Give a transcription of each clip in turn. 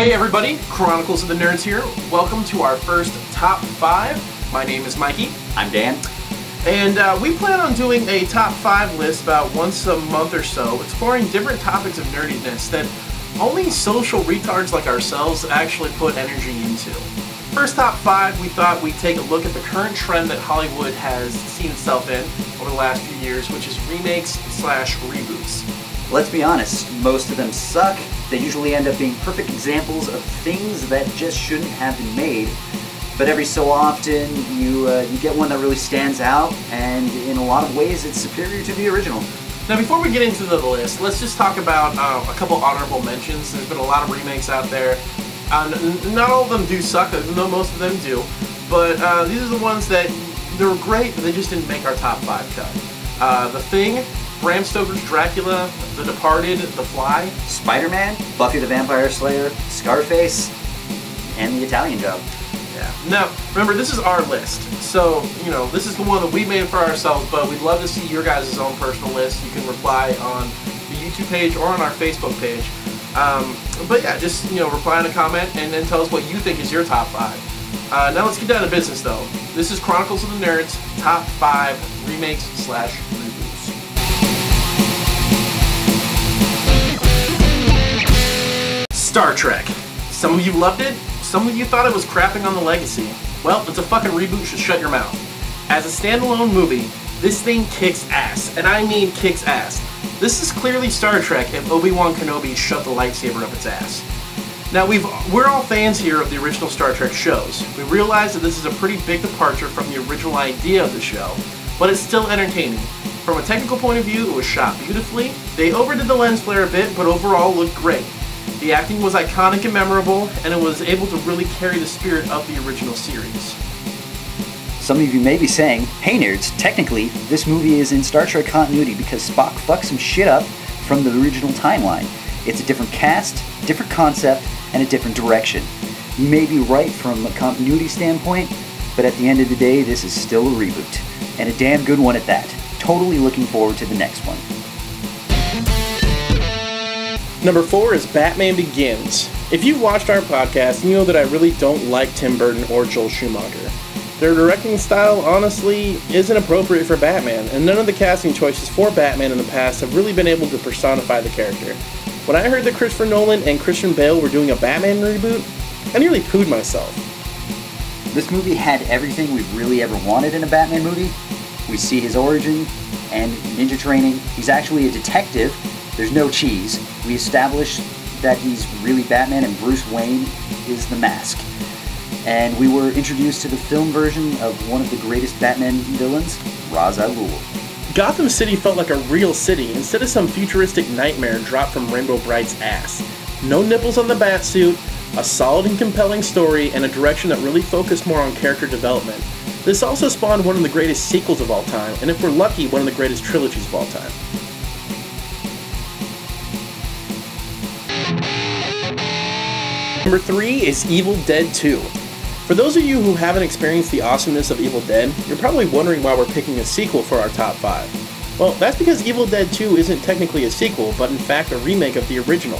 Hey everybody, Chronicles of the Nerds here. Welcome to our first Top 5. My name is Mikey. I'm Dan. And we plan on doing a Top 5 list about once a month or so, exploring different topics of nerdiness that only social retards like ourselves actually put energy into. First Top 5, we thought we'd take a look at the current trend that Hollywood has seen itself in over the last few years, which is remakes / reboots. Let's be honest, most of them suck. They usually end up being perfect examples of things that just shouldn't have been made. But every so often, you get one that really stands out, and in a lot of ways, it's superior to the original. Now, before we get into the list, let's just talk about a couple honorable mentions. There's been a lot of remakes out there. Not all of them do suck, even though most of them do. But these are the ones that they're great, but they just didn't make our top 5 cut. The Thing, Bram Stoker's Dracula, The Departed, The Fly, Spider-Man, Buffy the Vampire Slayer, Scarface, and The Italian Job. Yeah. Now, remember, this is our list. So, this is the one that we made for ourselves, but we'd love to see your guys' own personal list. You can reply on the YouTube page or on our Facebook page. But yeah, just, reply in a comment and then tell us what you think is your top 5. Now let's get down to business, though. This is Chronicles of the Nerds, Top 5 Remakes / Reboots. Star Trek. Some of you loved it, some of you thought it was crapping on the legacy. Well, it's a fucking reboot, so shut your mouth. As a standalone movie, this thing kicks ass, and I mean kicks ass. This is clearly Star Trek if Obi-Wan Kenobi shoved the lightsaber up its ass. Now, we're all fans here of the original Star Trek shows. We realize that this is a pretty big departure from the original idea of the show, but it's still entertaining. From a technical point of view, it was shot beautifully. They overdid the lens flare a bit, but overall looked great. The acting was iconic and memorable, and it was able to really carry the spirit of the original series. Some of you may be saying, hey nerds, technically, this movie is in Star Trek continuity because Spock fucked some shit up from the original timeline. It's a different cast, different concept, and a different direction. You may be right from a continuity standpoint, but at the end of the day, this is still a reboot. And a damn good one at that. Totally looking forward to the next one. Number 4 is Batman Begins. If you've watched our podcast, you know that I really don't like Tim Burton or Joel Schumacher. Their directing style, honestly, isn't appropriate for Batman, and none of the casting choices for Batman in the past have really been able to personify the character. When I heard that Christopher Nolan and Christian Bale were doing a Batman reboot, I nearly pooed myself. This movie had everything we've really ever wanted in a Batman movie. We see his origin and ninja training. He's actually a detective. There's no cheese. We establish that he's really Batman and Bruce Wayne is the mask. And we were introduced to the film version of one of the greatest Batman villains, Ra's al Ghul. Gotham City felt like a real city instead of some futuristic nightmare dropped from Rainbow Bright's ass. No nipples on the Batsuit, a solid and compelling story, and a direction that really focused more on character development. This also spawned one of the greatest sequels of all time, and if we're lucky, one of the greatest trilogies of all time. Number 3 is Evil Dead 2. For those of you who haven't experienced the awesomeness of Evil Dead, you're probably wondering why we're picking a sequel for our top 5. Well, that's because Evil Dead 2 isn't technically a sequel, but in fact a remake of the original.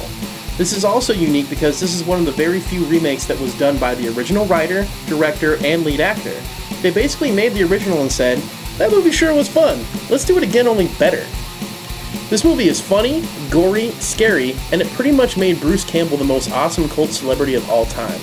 This is also unique because this is one of the very few remakes that was done by the original writer, director, and lead actor. They basically made the original and said, that movie sure was fun, let's do it again, only better. This movie is funny, gory, scary, and it pretty much made Bruce Campbell the most awesome cult celebrity of all time.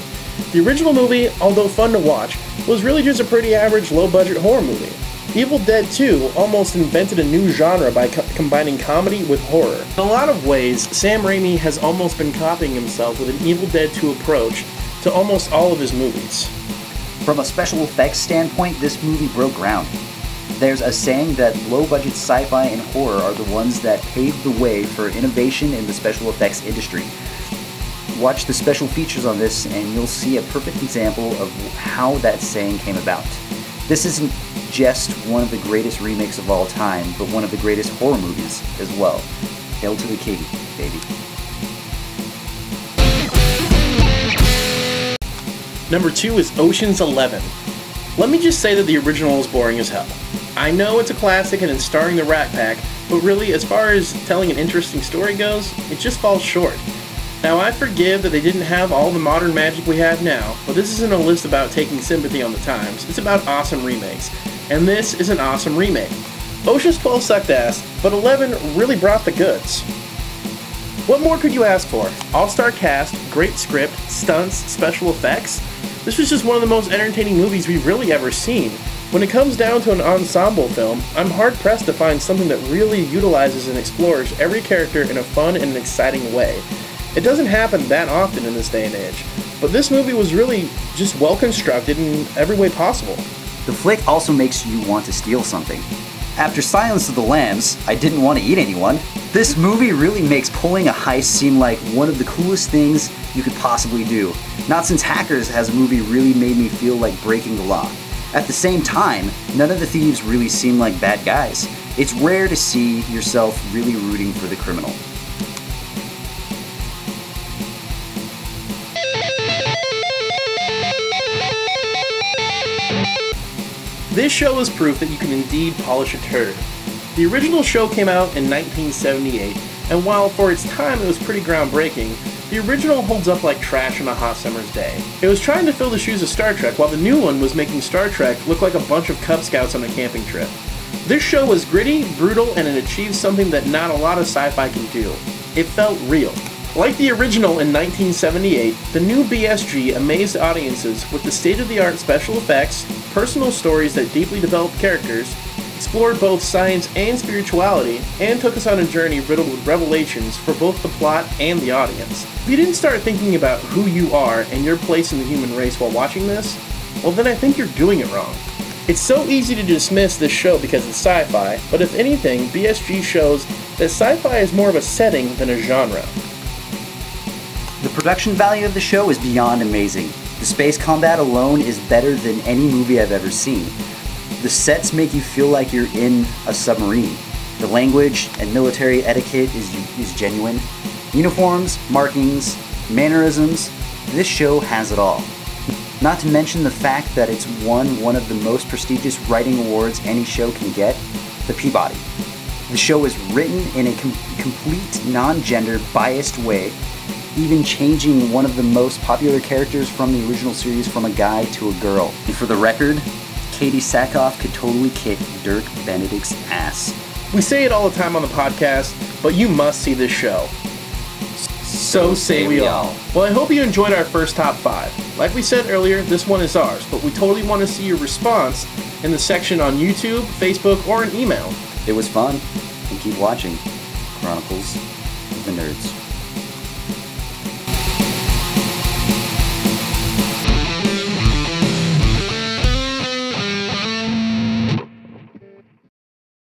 The original movie, although fun to watch, was really just a pretty average low-budget horror movie. Evil Dead 2 almost invented a new genre by combining comedy with horror. In a lot of ways, Sam Raimi has almost been copying himself with an Evil Dead 2 approach to almost all of his movies. From a special effects standpoint, this movie broke ground. There's a saying that low-budget sci-fi and horror are the ones that paved the way for innovation in the special effects industry. Watch the special features on this and you'll see a perfect example of how that saying came about. This isn't just one of the greatest remakes of all time, but one of the greatest horror movies as well. Hail to the king, baby. Number 2 is Ocean's 11. Let me just say that the original is boring as hell. I know it's a classic and it's starring the Rat Pack, but really, as far as telling an interesting story goes, it just falls short. Now, I forgive that they didn't have all the modern magic we have now, but this isn't a list about taking sympathy on the times. It's about awesome remakes. And this is an awesome remake. Ocean's 12 sucked ass, but 11 really brought the goods. What more could you ask for? All-star cast, great script, stunts, special effects? This was just one of the most entertaining movies we've really ever seen. When it comes down to an ensemble film, I'm hard-pressed to find something that really utilizes and explores every character in a fun and exciting way. It doesn't happen that often in this day and age, but this movie was really just well-constructed in every way possible. The flick also makes you want to steal something. After Silence of the Lambs, I didn't want to eat anyone. This movie really makes pulling a heist seem like one of the coolest things you could possibly do. Not since Hackers has a movie really made me feel like breaking the law. At the same time, none of the thieves really seem like bad guys. It's rare to see yourself really rooting for the criminal. This show is proof that you can indeed polish a turd. The original show came out in 1978, and while for its time it was pretty groundbreaking, the original holds up like trash on a hot summer's day. It was trying to fill the shoes of Star Trek, while the new one was making Star Trek look like a bunch of Cub Scouts on a camping trip. This show was gritty, brutal, and it achieved something that not a lot of sci-fi can do. It felt real. Like the original in 1978, the new BSG amazed audiences with the state-of-the-art special effects, personal stories that deeply developed characters, explored both science and spirituality, and took us on a journey riddled with revelations for both the plot and the audience. If you didn't start thinking about who you are and your place in the human race while watching this, well then I think you're doing it wrong. It's so easy to dismiss this show because it's sci-fi, but if anything, BSG shows that sci-fi is more of a setting than a genre. The production value of the show is beyond amazing. The space combat alone is better than any movie I've ever seen. The sets make you feel like you're in a submarine. The language and military etiquette is genuine. Uniforms, markings, mannerisms, this show has it all. Not to mention the fact that it's won one of the most prestigious writing awards any show can get, the Peabody. The show is written in a complete non-gender biased way, even changing one of the most popular characters from the original series from a guy to a girl. And for the record, Katie Sackhoff could totally kick Dirk Benedict's ass. We say it all the time on the podcast, but you must see this show. So say we all. Well, I hope you enjoyed our first top 5. Like we said earlier, this one is ours, but we totally want to see your response in the section on YouTube, Facebook, or an email. It was fun, and keep watching Chronicles of the Nerds.